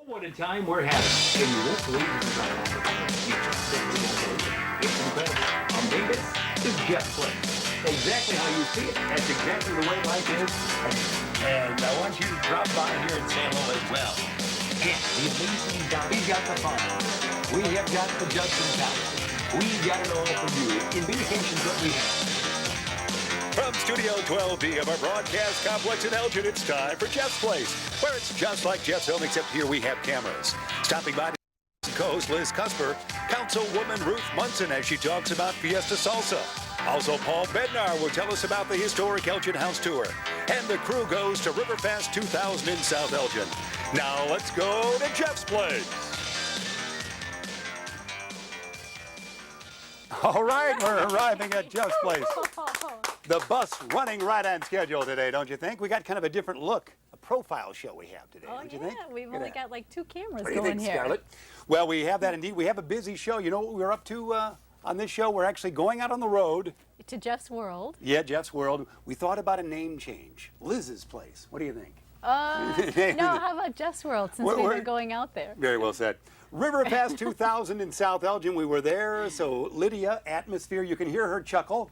What a time we're having. And you won't believe this is our future. It's incredible. Our neighbor is Jeff Flynn. Exactly how you see it. That's exactly the way life is. And I want you to drop by here and say hello as well. Yeah, the amazing guy. We've got the fun. We have got the Justin Talent. We've got it all for you. In vacations that we have. From Studio 12B of our broadcast complex in Elgin, it's time for Jeff's Place, where it's just like Jeff's home, except here we have cameras. Stopping by the co-host Liz Kusper, Councilwoman Ruth Munson as she talks about Fiesta Salsa. Also, Paul Bednar will tell us about the historic Elgin House Tour. And the crew goes to Riverfest 2000 in South Elgin. Now let's go to Jeff's Place. All right, we're arriving at Jeff's Place. The bus running right on schedule today, don't you think? We got kind of a different look, a profile show we have today, don't you think? Yeah, we've only got like 2 cameras What do you going think, here. Scarlett? Well, we have that indeed. We have a busy show. You know what we're up to on this show? We're actually going out on the road. To Jeff's World. Yeah, Jeff's World. We thought about a name change. Liz's Place. What do you think? No, how about Jeff's World, since we've been going out there? Very well said. Riverfest 2000 in South Elgin. We were there, so Lydia, Atmosphere, you can hear her chuckle.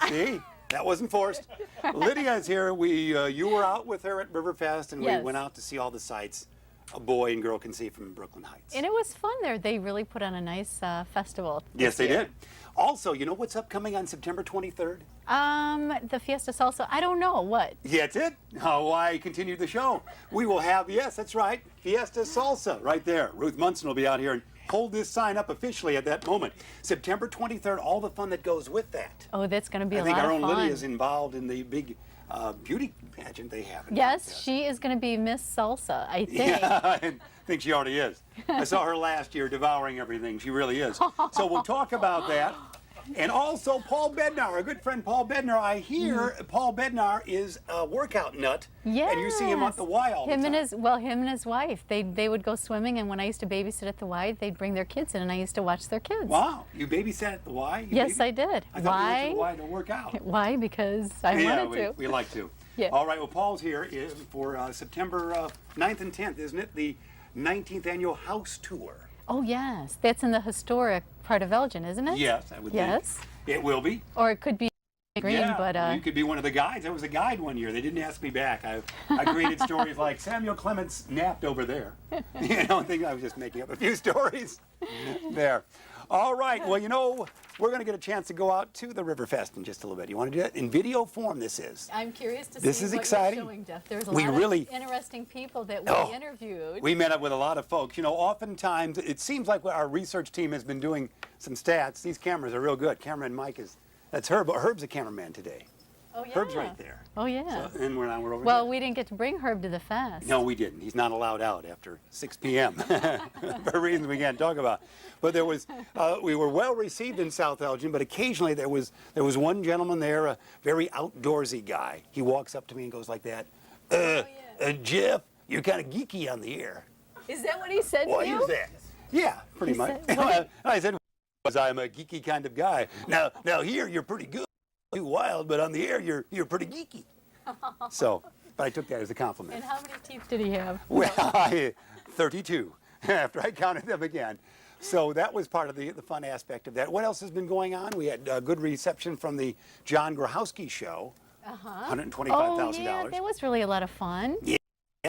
See? That wasn't forced. Lydia is here. You were out with her at Riverfest, and Yes. we went out to see all the sights a boy and girl can see from Brooklyn Heights. And it was fun there. They really put on a nice festival. Yes, they this year. did. Also, you know what's upcoming on September 23rd? The Fiesta Salsa. I don't know what. Yeah, it's it. Oh, I continued the show. We will have, yes, that's right, Fiesta Salsa right there. Ruth Munson will be out here and hold this sign up officially at that moment. September 23rd, all the fun that goes with that. Oh, that's going to be a lot I of think fun. our own Lydia is involved in the big beauty pageant they have. Yes, she is going to be Miss Salsa, I think. Yeah, I think she already is. I saw her last year devouring everything. She really is. So we'll talk about that. And also Paul Bednar, our good friend Paul Bednar. I hear Paul Bednar is a workout nut. Yes. And you see him at the Y all the time. Him and his wife. They would go swimming, and when I used to babysit at the Y, they'd bring their kids in, and I used to watch their kids. Wow, you babysat at the Y? Yes, I did. I thought you went to the Y to work out. Why? Because I wanted to. We like to. Yeah. All right, well, Paul's here for September 9th and 10th, isn't it? The 19th Annual House Tour. Oh, yes. That's in the historic part of Elgin, isn't it? Yes, I would think. Yes. It will be. Or it could be green, Yeah, but... you could be one of the guides. I was a guide one year. They didn't ask me back. I created stories like Samuel Clements napped over there. You know, I think I was just making up a few stories there. All right, well, you know, we're going to get a chance to go out to the Riverfest in just a little bit. You want to do that? In video form, this is. I'm curious to This see is what exciting. you're showing, Jeff. There's a We lot really- of interesting people that Oh, we interviewed. We met up with a lot of folks. You know, oftentimes, it seems like our research team has been doing some stats. These cameras are real good. Cameraman Mike that's Herb. Herb's a cameraman today. Oh, yeah. Herb's right there. Oh, yeah. So, and we're over Well, here. we didn't get to bring Herb to the fest. No, we didn't. He's not allowed out after 6 p.m. for reasons we can't talk about. But there was, we were well received in South Elgin, but occasionally there was one gentleman there, a very outdoorsy guy. He walks up to me and goes like that, Jeff, you're kind of geeky on the air. Is that what he said Why to you? is that? Yeah, pretty He much. said- what I said, because I'm a geeky kind of guy. Now here you're pretty good, too wild, but on the air you're pretty geeky. So, but I took that as a compliment. And how many teeth did he have? Well, 32, after I counted them again. So that was part of the fun aspect of that. What else has been going on? We had a good reception from the John Grahowski show, $125,000. Oh, yeah, that was really a lot of fun. Yeah.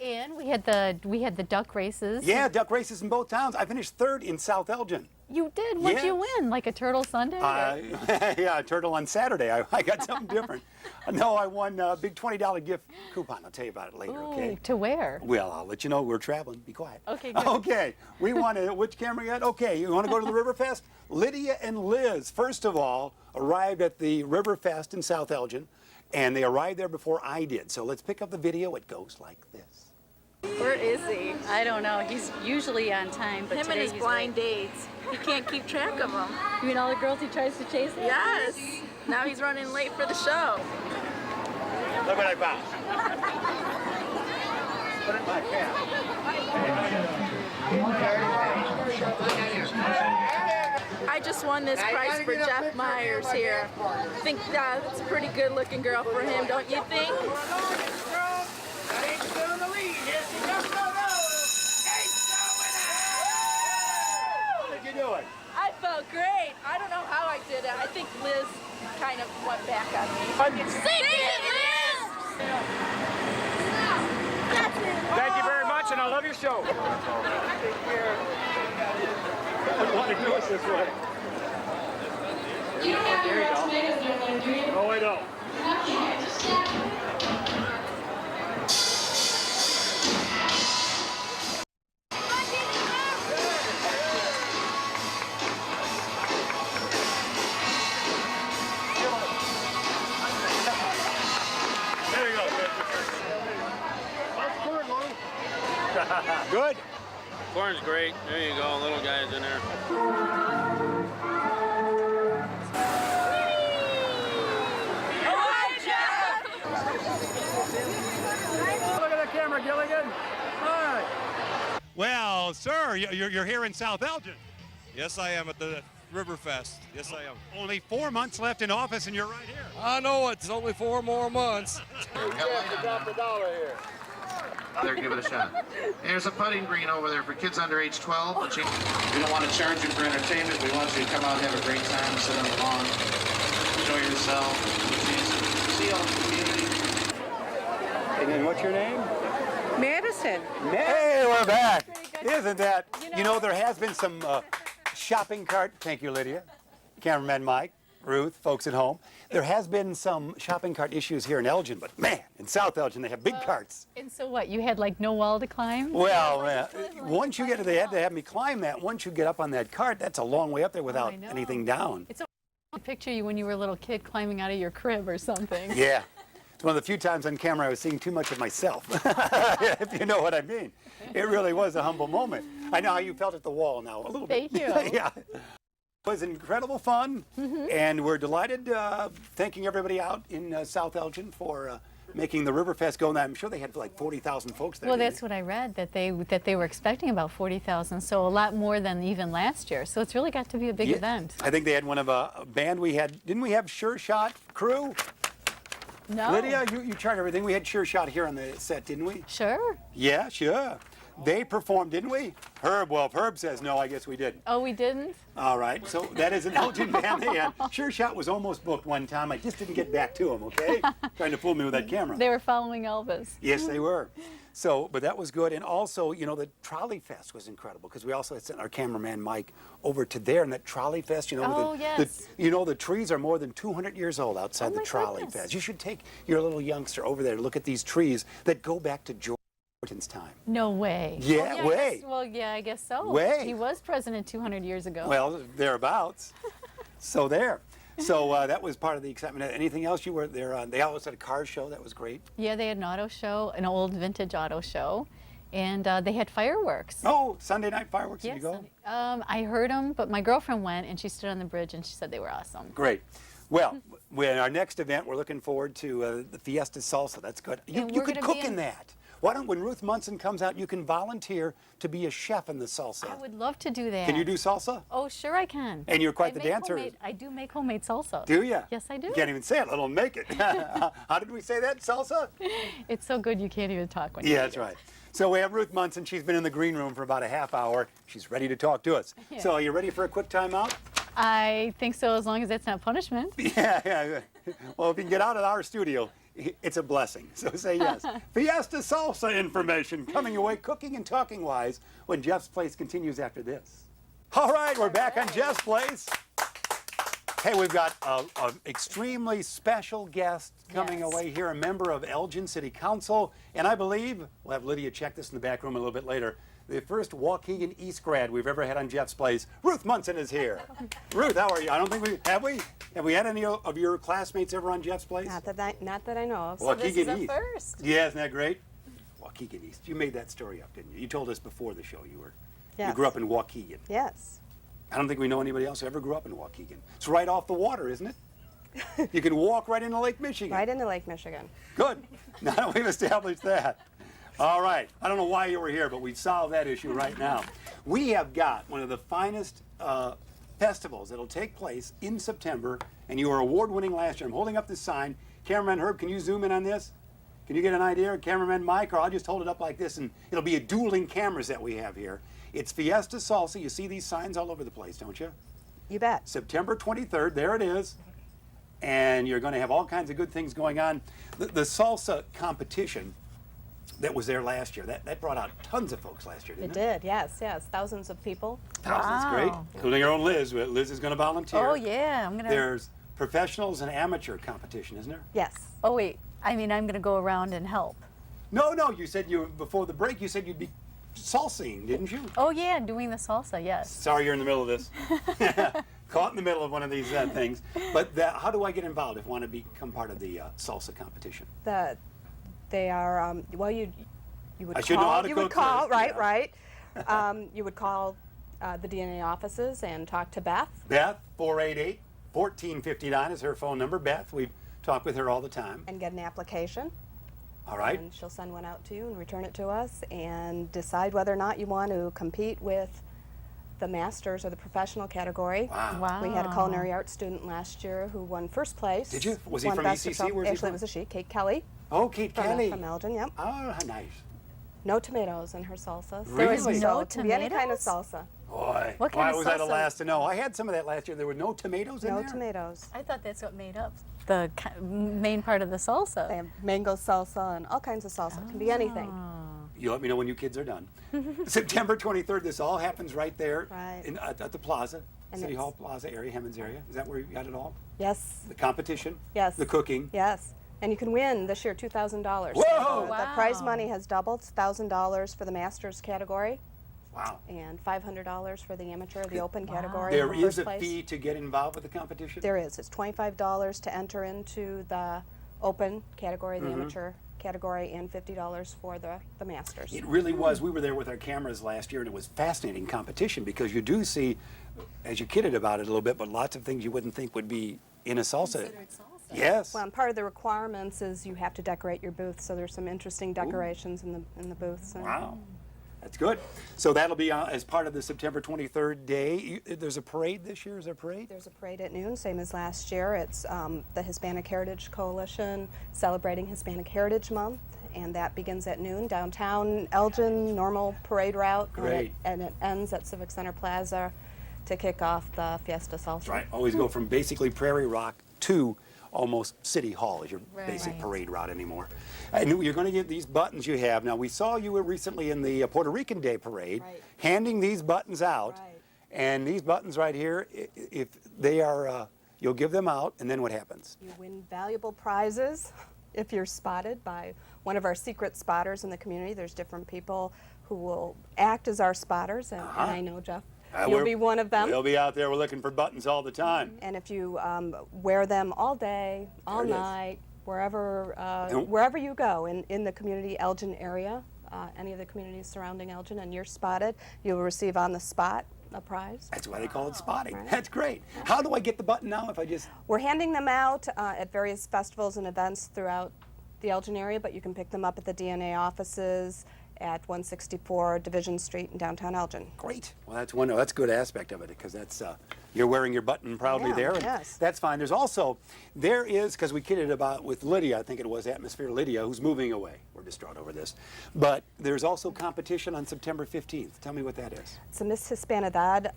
And we had the duck races. Yeah, duck races in both towns. I finished 3rd in South Elgin. You did? What'd you Yes. win? Like a turtle sundae? Yeah, a turtle on Saturday. I got something different. No, I won a big $20 gift coupon. I'll tell you about it later, okay? Ooh, to where? Well, I'll let you know. We're traveling. Be quiet. Okay, good. Okay. We want to, which camera you got? Okay, you want to go to the Riverfest? Lydia and Liz, first of all, arrived at the Riverfest in South Elgin, and they arrived there before I did. So let's pick up the video. It goes like this. Where is he? I don't know. He's usually on time, but Him and today his he's blind dates. He can't keep track of them. late. You mean all the girls he tries to chase? Yes. Now he's running late for the show. Look what I found. Put it in my cap. I just won this prize for Jeff Myers here. I think that's a pretty good looking girl for him, don't you think? That ain't still in the lead. Here's the Kusper. Hey, great. I don't know how I did it. I think Liz kind of went back on me. Sing it, Liz! Thank you very much, and I love your show. I want to do it this way. You don't have your tomatoes there, then, do you? No, I don't. Okay, just snap them. There you go. How's corn, Lou? Good. Corn's great. There you go, little guys in there. Look at the camera, Gilligan. Hi. Well, sir, you're here in South Elgin. Yes, I am at the Riverfest. Yes, I am. Only 4 months left in office, and you're right here. I know it's only 4 more months. Drop the dollar here. There, give it a shot. There's a putting green over there for kids under age 12. We don't want to charge you for entertainment. We want you to come out and have a great time, sit on the lawn, enjoy yourself, see all the community. And then what's your name? Madison. Hey, we're back. Isn't that? You know, there has been some shopping cart. Thank you, Lydia. Cameraman Mike, Ruth, folks at home. There has been some shopping cart issues here in Elgin, but man, in South Elgin they have big carts. And so what? You had like no wall to climb? Well, once you get to, they had to have me climb that. Once you get up on that cart, that's a long way up there without anything down. It's a picture you when you were a little kid climbing out of your crib or something. Yeah. It's one of the few times on camera I was seeing too much of myself, if you know what I mean. It really was a humble moment. I know how you felt at the wall now, a little bit. Thank you. Yeah. It was incredible fun, and we're delighted, thanking everybody out in South Elgin for making the Riverfest go. Now, I'm sure they had like 40,000 folks there. Well, that's what I read, that they were expecting about 40,000, so a lot more than even last year. So it's really got to be a big event. I think they had one of a band we had. Didn't we have Sure Shot crew? No. Lydia, you chart everything. We had Sure Shot here on the set, didn't we? Sure. Yeah, sure. They performed, didn't we? Herb, well, if Herb says no, I guess we did. Oh, we didn't? All right, so that is an Elgin band they had. Sure Shot was almost booked one time. I just didn't get back to him, okay? Trying to fool me with that camera. They were following Elvis. Yes, they were. So, but that was good. And also, you know, the Trolley Fest was incredible because we also had sent our cameraman Mike over to there. And that Trolley Fest, you know, the trees are more than 200 years old outside the Trolley Fest. You should take your little youngster over there to look at these trees that go back to George's time. No way. Yeah, way. I guess so. Way. He was president 200 years ago. Well, thereabouts. So there. So that was part of the excitement. Anything else you were there on? They always had a car show. That was great. Yeah, they had an auto show, an old vintage auto show, and they had fireworks. Oh, Sunday night fireworks. Yes, Did you go? I heard them, but my girlfriend went, and she stood on the bridge, and she said they were awesome. Great. Well, when our next event, we're looking forward to the Fiesta Salsa. That's good. You could cook in that. Why don't, when Ruth Munson comes out, you can volunteer to be a chef in the salsa. I would love to do that. Can you do salsa? Oh, sure I can. And you're quite the dancer. I do make homemade salsa. Do you? Yes, I do. You can't even say it, let alone make it. How did we say that, salsa? It's so good you can't even talk when you Yeah, eat that's it. right. So we have Ruth Munson. She's been in the green room for about a half hour. She's ready to talk to us. Yeah. So are you ready for a quick timeout? I think so, as long as that's not punishment. Yeah. Well, if you can get out of our studio, it's a blessing. So say yes. Fiesta Salsa information coming your way, cooking and talking wise, when Jeff's Place continues after this. All right, we're back on Jeff's Place. Hey, we've got an extremely special guest coming away here, a member of Elgin City Council, and I believe, we'll have Lydia check this in the back room a little bit later, the first Waukegan East grad we've ever had on Jeff's Place. Ruth Munson is here. Ruth, how are you? I don't think have we had any of your classmates ever on Jeff's Place? Not that I know of. Waukegan this is a East. first. Yeah, isn't that great? Waukegan East. You made that story up, didn't you? You told us before the show you Yes. grew up in Waukegan. Yes. I don't think we know anybody else who ever grew up in Waukegan. It's right off the water, isn't it? You can walk right into Lake Michigan. Right into Lake Michigan. Good. Now we've established that. All right. I don't know why you were here, but we've solved that issue right now. We have got one of the finest festivals that'll take place in September, and you were award-winning last year. I'm holding up this sign. Cameraman Herb, can you zoom in on this? Can you get an idea? Cameraman Mike, or I'll just hold it up like this, and it'll be a dueling cameras that we have here. It's Fiesta Salsa. You see these signs all over the place, don't you? You bet. September 23rd, there it is. And you're going to have all kinds of good things going on. The salsa competition that was there last year, that brought out tons of folks last year, didn't it? It did, yes, yes. Thousands of people. Thousands, great. Including your own Liz. Liz is going to volunteer. Oh, yeah. I'm going to. There's professionals and amateur competition, isn't there? Yes. Oh, wait. I mean, I'm going to go around and help. No, you said before the break, you said you'd be salsing, didn't you? Oh, yeah, doing the salsa, yes. Sorry you're in the middle of this. Caught in the middle of one of these things. But how do I get involved if I want to become part of the salsa competition? They are, well, you would I call. should know how to you go would call, first, right, yeah. right. You would call the DNA offices and talk to Beth. Beth, 488-1459 is her phone number. Beth, we talk with her all the time. And get an application. All right. And she'll send one out to you and return it to us and decide whether or not you want to compete with the masters or the professional category. Wow. We had a culinary arts student last year who won first place. Did you? Was he Won from best of ECC? show. Where's he Actually, from? it was a she, Kate Kelly. Oh, Kate Kelly. From Elgin, yep. Oh, nice. No tomatoes in her salsa. Really? There was no it can be any kind of tomatoes? salsa. Boy, What kind why of was I the salsa? last to know? I had some of that last year. There were no tomatoes in No there? tomatoes. I thought that's what made up the main part of the salsa. They have mango salsa and all kinds of salsa. It can be anything. You let me know when you kids are done. September 23rd, this all happens right there Right. at the plaza, And City it's- Hall Plaza area, Hemmons area. Is that where you got it all? Yes. The competition, Yes. the cooking. Yes. And you can win this year $2,000. Whoa! The Wow. prize money has doubled. It's $1,000 for the masters category Wow. and $500 for the amateur, the open category. There in is first a place. fee to get involved with the competition? There is. It's $25 to enter into the open category, the amateur category, and $50 for the masters. It really was. We were there with our cameras last year, and it was fascinating competition because you do see, as you kidded about it a little bit, but lots of things you wouldn't think would be in a salsa. Yes. Well, and part of the requirements is you have to decorate your booth, so there's some interesting decorations in the booths. And Wow. That's good. So that'll be as part of the September 23rd day. There's a parade this year. Is there a parade? There's a parade at noon, same as last year. It's the Hispanic Heritage Coalition celebrating Hispanic Heritage Month, and that begins at noon downtown Elgin, normal parade route. Great. And it ends at Civic Center Plaza to kick off the Fiesta Salsa. Right. Always go from basically Prairie Rock to almost City Hall as your Right. basic parade route anymore. And you're going to get these buttons you have. Now, we saw you recently in the Puerto Rican Day Parade Right. handing these buttons out. Right. And these buttons right here, if they are, you'll give them out, and then what happens? You win valuable prizes if you're spotted by one of our secret spotters in the community. There's different people who will act as our spotters, and I know, Jeff, you'll be one of them. We'll be out there. We're looking for buttons all the time. And if you wear them all day, all There it is. night, wherever And- wherever you go in the community Elgin area, any of the communities surrounding Elgin, and you're spotted, you'll receive on the spot a prize. That's why they call it spotting. Right. That's great. How do I get the button now if I just... We're handing them out at various festivals and events throughout the Elgin area, but you can pick them up at the DNA offices at 164 Division Street in downtown Elgin. Great. Well, that's one. That's a good aspect of it because that's you're wearing your button proudly Yeah, there. And yes. That's fine. There is because we kidded about with Lydia. I think it was Atmosphere Lydia who's moving away. We're distraught over this, but there's also competition on September 15th. Tell me what that is. It's a Miss Hispanidad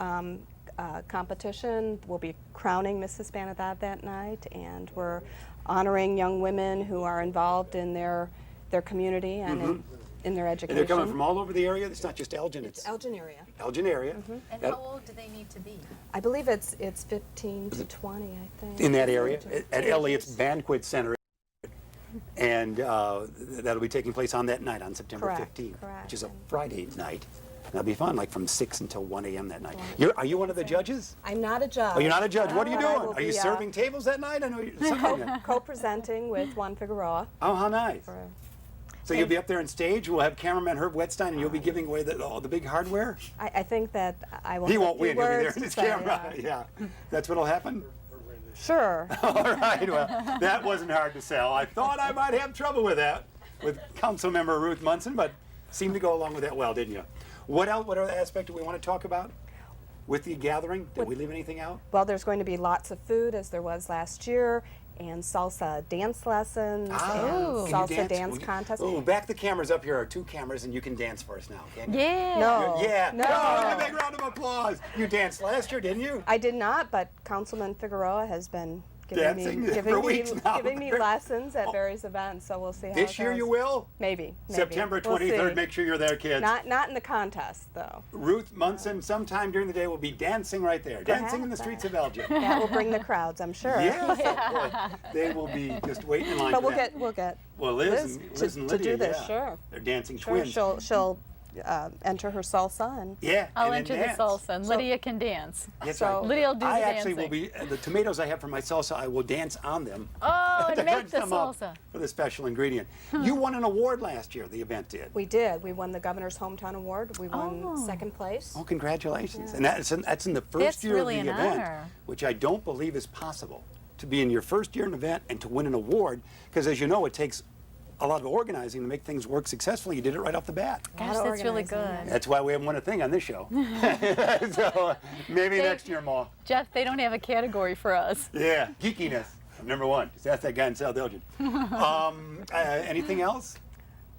competition. We'll be crowning Miss Hispanidad that night, and we're honoring young women who are involved in their community and in their education. And they're coming from all over the area. It's not just Elgin. It's Elgin area. Elgin area. And That- how old do they need to be? I believe it's 15 to 20, I think. in that area at Elliott's Banquet Center. And that'll be taking place on that night, on September Correct, 15th, correct. which is a Friday night. That'll be fun, like from 6 until 1 a.m. that night. Are you one of the judges? I'm not a judge. Oh, you're not a judge. What are you but I doing? will Are you be, serving tables that night? I know you're something. co-presenting with Juan Figueroa. Oh, how nice. For, So you'll be up there on stage. We'll have cameraman Herb Wetstein, and you'll be giving away all the big hardware. I think that I will. He have a won't few win. He'll be there words in to his say, camera. Yeah, that's what'll happen. Sure. All right. Well, that wasn't hard to sell. I thought I might have trouble with that, with Councilmember Ruth Munson, but seemed to go along with that well, didn't you? What else? What other aspect do we want to talk about with the gathering? Did we leave anything out? Well, there's going to be lots of food, as there was last year, and salsa dance lessons and Ooh. salsa dance contests. Oh, back the cameras up. Here are 2 cameras, and you can dance for us now, can you? Yeah. No. Yeah. No. Oh, a big round of applause. You danced last year, didn't you? I did not, but Councilman Figueroa has been Dancing for weeks now. giving me lessons at various events, so we'll see how This it year goes. you will? Maybe. September We'll 23rd. see. Make sure you're there, kids. Not in the contest, though. Ruth Munson, sometime during the day, will be dancing right there. Dancing in the streets of Elgin. That will bring the crowds, I'm sure. Yes, boy. They will be just waiting in line But for that. we'll get Well, Liz and to Lydia, do this, yeah. sure. They're dancing Sure, twins. she'll enter her salsa and Yeah, I'll and then enter the dance. salsa, and Lydia can dance. That's So- right. Lydia will do the I dancing. actually will be, the tomatoes I have for my salsa, I will dance on them. Oh, to and make crunch the them up salsa. for the special ingredient. You won an award last year, the event did. we did. We won the Governor's Hometown Award. We won Oh. 2nd place. Oh, congratulations. And that's in the first That's year really of the an event, honor. which I don't believe is possible, to be in your first year in an event and to win an award, because as you know, it takes a lot of organizing to make things work successfully. You did it right off the bat. Gosh, lot of that's really organizing, good. That's why we haven't won a thing on this show. So maybe next year, Ma. Jeff, they don't have a category for us. Yeah, geekiness, number 1. Just ask that guy in South Elgin. Anything else?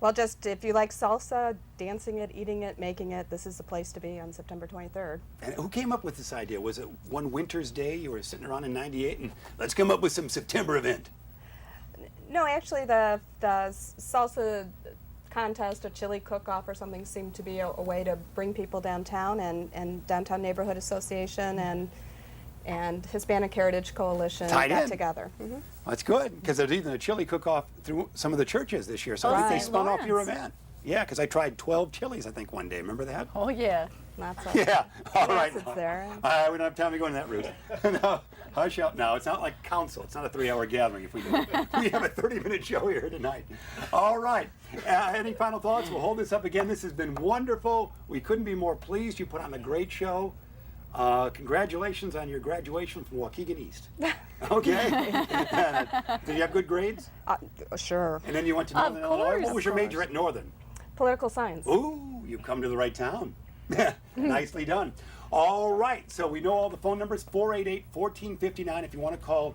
Well, just if you like salsa, dancing it, eating it, making it, this is the place to be on September 23rd. And who came up with this idea? Was it one winter's day you were sitting around in '98 and let's come up with some September event? No, actually, the salsa contest, a chili cook-off or something, seemed to be a way to bring people downtown, and Downtown Neighborhood Association and Hispanic Heritage Coalition Tied got in. together. Well, that's good, because there's even a chili cook-off through some of the churches this year, so I think they Right. spun off your Lawrence. event. Yeah, because I tried 12 chilies, I think, one day. Remember that? Oh, yeah. Lots of Yeah. All Yes, right. it's there. We don't have time to go in that route. No, hush up now. It's not like council. It's not a 3-hour gathering if we do. We have a 30-minute show here tonight. All right. Any final thoughts? We'll hold this up again. This has been wonderful. We couldn't be more pleased. You put on a great show. Congratulations on your graduation from Waukegan East. Okay. Did you have good grades? Sure. And then you went to Northern Illinois. course. What was your major at Northern? Political science. Ooh, you've come to the right town. Nicely done. All right, so we know all the phone numbers, 488-1459 if you want to call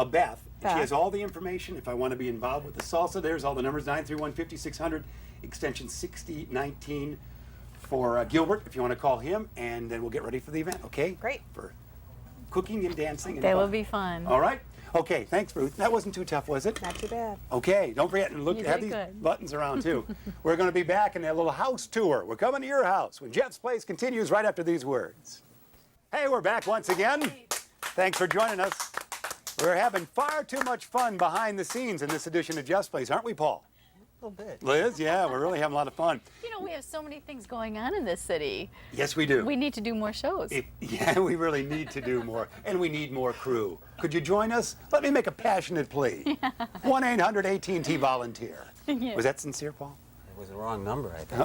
Beth. She has all the information. If I want to be involved with the salsa, there's all the numbers, 931-5600, extension 6019 for Gilbert, if you want to call him, and then we'll get ready for the event, okay? Great. For cooking and dancing. And That will fun. be fun. All right? Okay, thanks, Ruth. That wasn't too tough, was it? Not too bad. Okay, don't forget and look. You Have did these good. buttons around too. We're going to be back in a little house tour. We're coming to your house when Jeff's Place continues right after these words. Hey, we're back once again. Thanks for joining us. We're having far too much fun behind the scenes in this edition of Jeff's Place, aren't we, Paul? A little bit. Liz, yeah, we're really having a lot of fun. You know, we have so many things going on in this city. Yes, we do. We need to do more shows. Yeah, we really need to do more, and we need more crew. Could you join us? Let me make a passionate plea. 1-800-AT&T volunteer. Yeah. Was that sincere, Paul? It was the wrong number, I think.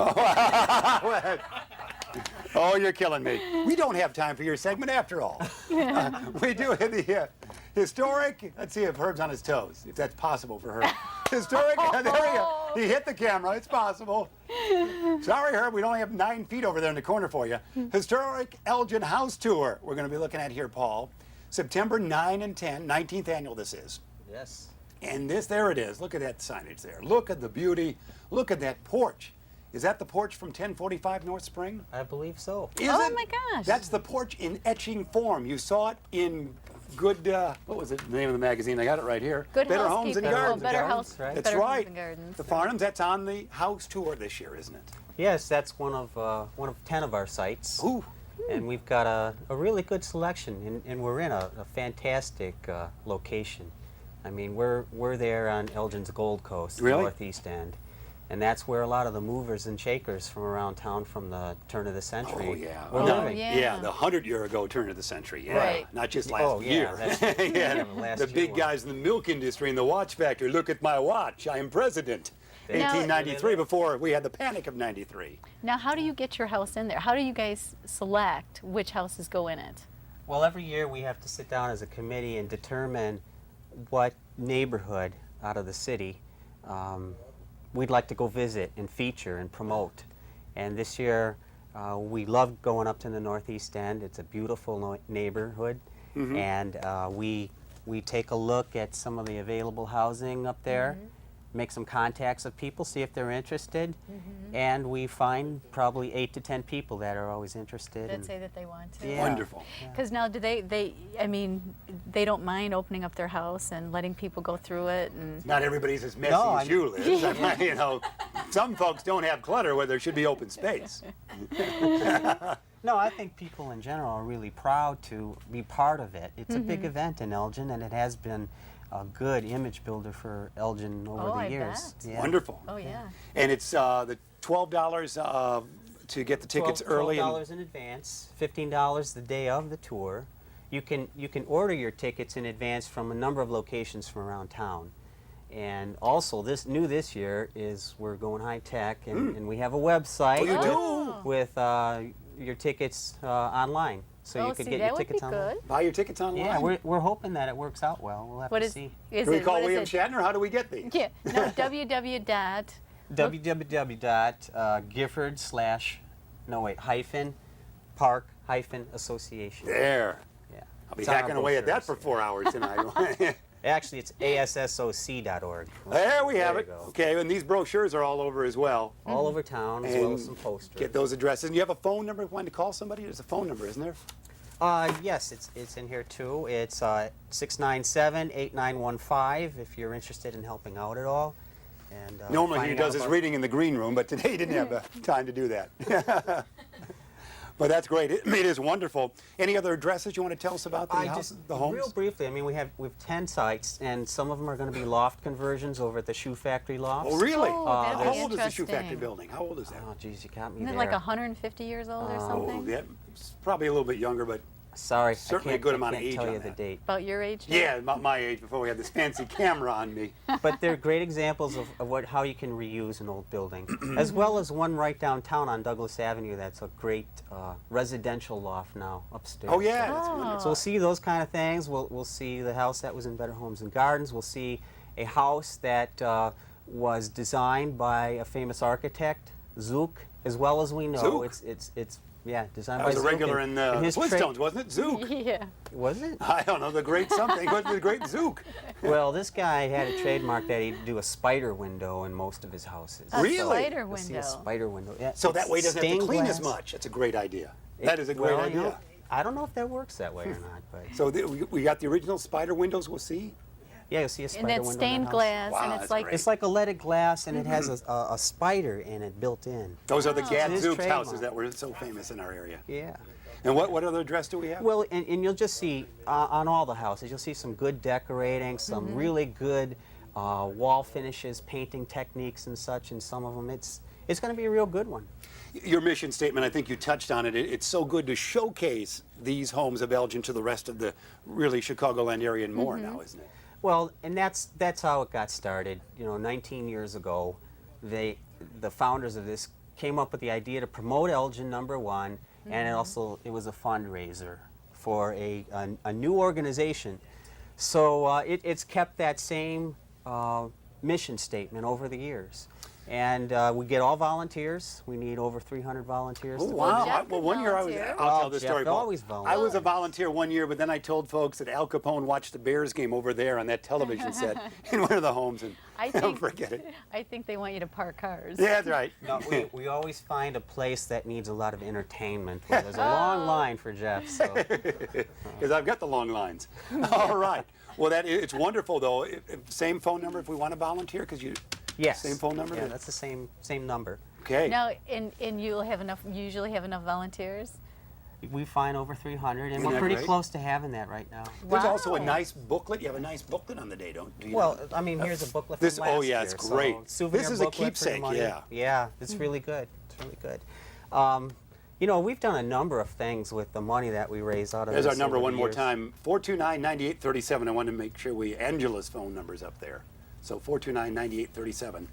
Oh, you're killing me. We don't have time for your segment after all. We do the historic, let's see if Herb's on his toes, if that's possible for Herb. Historic, there we go. He hit the camera, it's possible. Sorry, Herb, we only have 9 feet over there in the corner for you. Historic Elgin House Tour we're going to be looking at here, Paul. September 9 and 10, 19th annual this is. Yes. And there it is. Look at that signage there. Look at the beauty. Look at that porch. Is that the porch from 1045 North Spring? I believe so. Is Oh it? my gosh. That's the porch in etching form. You saw it in Good, what was it, the name of the magazine? I got it right here. Good Better Homes and Housekeeping. Gardens. Better Gardens, House. right? That's Better Homes right. and Gardens. The Farnhams, that's on the house tour this year, isn't it? Yes, that's one of 10 of our sites. Ooh. And we've got a really good selection, and we're in a fantastic location. I mean, we're there on Elgin's Gold Coast, Really? northeast end. And that's where a lot of the movers and shakers from around town from the turn of the century Oh, yeah. were Oh, living. yeah. Yeah, the 100-year ago turn of the century. Yeah. Right. Not just last Oh, yeah, year. that's- Yeah, last the year big one. guys in the milk industry and the watch factory. Look at my watch. I am president. Now- 1893, before we had the panic of 93. Now, how do you get your house in there? How do you guys select which houses go in it? Well, every year we have to sit down as a committee and determine what neighborhood out of the city we'd like to go visit and feature and promote. And this year we love going up to the northeast end. It's a beautiful neighborhood, and we we take a look at some of the available housing up there, make some contacts of people, see if they're interested, and we find probably 8 to 10 people that are always interested. That say that they want to. Yeah. Wonderful. Because now, do I mean, they don't mind opening up their house and letting people go through it? And Not everybody's as messy No, as you, Liz. You know, some folks don't have clutter where there should be open space. No, I think people in general are really proud to be part of it. It's a big event in Elgin, and it has been a good image builder for Elgin over the I years. bet. Yeah. Wonderful. Oh, yeah. And it's the $12 to get the tickets early. $12 in advance, $15 the day of the tour. You can order your tickets in advance from a number of locations from around town. And also, this year is we're going high tech, and we have a website Oh, you do? with your tickets online. So you could get your tickets online. Good. Buy your tickets online. Yeah, we're hoping that it works out well. We'll have What to is, see. is Do we it, call what is William it? Shatner? How do we get these? Yeah, no, www.gifford/hyphen-park-association. There. Yeah. I'll be It's on our hacking away at that for brochures. 4 hours tonight. Actually, it's ASSOC.org. There we have you it. go. Okay, and these brochures are all over as well. All over town, as well as some posters. Get those addresses. And you have a phone number if you want to call somebody? There's a phone number, isn't there? Yes, it's in here too. It's 697-8915 if you're interested in helping out at all. And Normally he finding does out his about- reading in the green room, but today he didn't have time to do that. But that's great. It is wonderful. Any other addresses you want to tell us about the house, the homes? Real briefly, I mean, we have 10 sites, and some of them are going to be loft conversions over at the Shoe Factory lofts. Oh, really? Oh, that'd be How old is the Shoe Factory interesting. building? How old is that? Oh, geez, you got me Isn't it there. like 150 years old or Oh, something? that's probably a little bit younger, but Sorry, certainly I a good can't, amount I of can't age tell on you the that. date. About your age? now? yeah, about my age before we had this fancy camera on me. But they're great examples of how you can reuse an old building, as well as one right downtown on Douglas Avenue that's a great residential loft now upstairs. Oh, yeah, that's Oh. wonderful. So we'll see those kind of things. We'll see the house that was in Better Homes and Gardens. We'll see a house that was designed by a famous architect, Zook, as well as we know. Zook? It's designed That by was a Zook, regular and- in and his trade- Flintstones, wasn't it? Zook. Yeah. Was it? I don't know, the great something. What's the great Zook? Well, this guy had a trademark that he'd do a spider window in most of his houses. A Really? spider You'll see window. a spider window. Yeah, So that it's way it doesn't have to stained clean as glass. much. That's a great idea. That is a great Well, you idea. know, I don't know if that works that way or not, but So we got the original spider windows we'll see? yeah, you'll see a spider And window that's in stained that house. glass, Wow, and that's it's like great. It's like a leaded glass, and it has a spider in it built in. Those are the Oh. Gad His Zook's trademark. houses that were so famous in our area. Yeah. And what other address do we have? Well, and you'll just see on all the houses, you'll see some good decorating, some really good wall finishes, painting techniques and such, and some of them it's going to be a real good one. Your mission statement, I think you touched on it. It's so good to showcase these homes of Elgin to the rest of the really Chicagoland area and more now, isn't it? Well, and that's how it got started. 19 years ago, the founders of this came up with the idea to promote Elgin, number one, and it was a fundraiser for a new organization. So it's kept that same mission statement over the years. And we get all volunteers. We need over 300 volunteers. Oh, to wow. Jeff Well, could one year volunteer. I'll tell this Jeff story. Paul. always I volunteers. was a volunteer one year, but then I told folks that Al Capone watched the Bears game over there on that television set in one of the homes, and I don't think, forget it. I think they want you to park cars. Yeah, that's right. No, we always find a place that needs a lot of entertainment. Where there's a long line for Jeff. So. Because I've got the long lines. All right. Well, it's wonderful, though. Same phone number if we want to volunteer, because you. Yes. Same phone number? Yeah, that's the same number. Okay. Now, and you'll have enough. Usually have enough volunteers. We find over 300, and Isn't we're that pretty great? close to having that right now. There's also a Wow. nice booklet. You have a nice booklet on the day, don't you? Well, I mean, here's a booklet from This- last oh, yeah, year. it's so great. souvenir This is a booklet for the keepsake, money. yeah. Yeah, it's really good. It's really good. We've done a number of things with the money that we raise out of There's this our number over one the more years. time, 429-9837. I wanted to make sure Angela's phone number's up there. So 429-9837.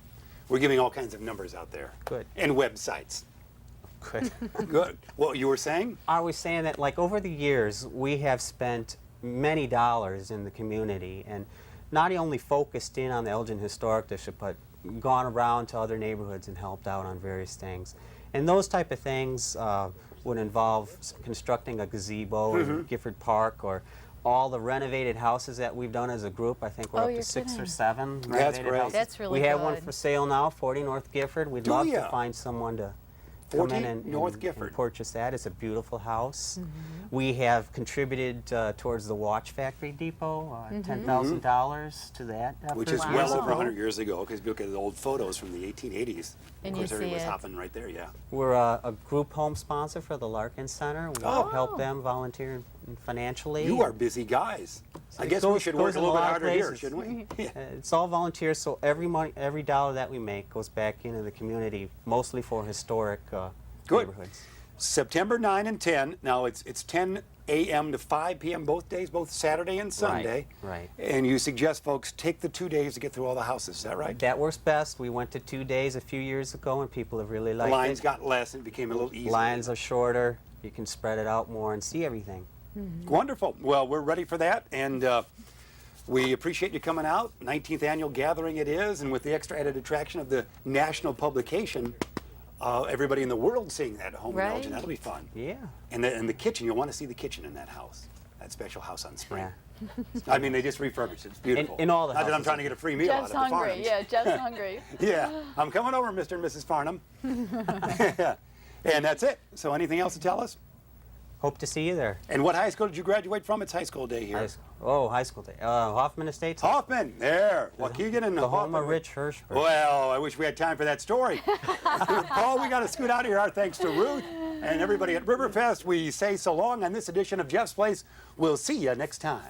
We're giving all kinds of numbers out there. Good. And websites. Good. Good. What you were saying? I was saying that, like, over the years, we have spent many dollars in the community, and not only focused in on the Elgin Historic District, but gone around to other neighborhoods and helped out on various things. And those type of things would involve constructing a gazebo in Gifford Park, or all the renovated houses that we've done as a group. I think we're Oh, up you're to 6 or kidding. 7 That's renovated great. houses. That's really We have one good. for sale now, 40 North Gifford. We'd Do love ya? to find someone to come 40 in and, North and Gifford. purchase that. It's a beautiful house. Mm-hmm. We have contributed towards the Watch Factory Depot, $10,000 to that effort. Which is Wow. well over 100 years ago, because you look at the old photos from the 1880s. And of course, you see everybody's it. hopping right there, yeah. We're a group home sponsor for the Larkin Center. We Oh. help them volunteer financially. You are busy guys. I it guess we goes- should goes work a in a little bit lot of harder here, places. shouldn't we? Yeah. It's all volunteers, so every dollar that we make goes back into the community, mostly for historic Good. neighborhoods. September 9 and 10. Now it's 10 a.m. to 5 p.m. both days, both Saturday and Sunday. Right. And you suggest folks take the 2 days to get through all the houses. Is that right? That works best. We went to 2 days a few years ago, and people have really The liked lines it. got less and it became a little easier. Lines are shorter. You can spread it out more and see everything. Wonderful. Well, we're ready for that, and we appreciate you coming out. 19th annual gathering it is, and with the extra added attraction of the national publication, everybody in the world seeing that at home in Right. Elgin. That'll be fun. Yeah. And the kitchen, you'll want to see the kitchen in that house, that special house on Spring. Yeah. I mean, they just refurbished it. It's beautiful. In all the Not that I'm houses. trying to get a free meal Jeff's out of the hungry. Farnhams. Yeah, Jeff's hungry. Yeah, I'm coming over, Mr. and Mrs. Farnham. And that's it. So anything else to tell us? Hope to see you there. And what high school did you graduate from? It's high school day here. High school day. Hoffman Estates. Hoffman, there. Waukegan and the home Hoffman. of Rich Hirschberg. Well, I wish we had time for that story. Paul, we got to scoot out of here. Our thanks to Ruth and everybody at Riverfest. We say so long on this edition of Jeff's Place. We'll see you next time.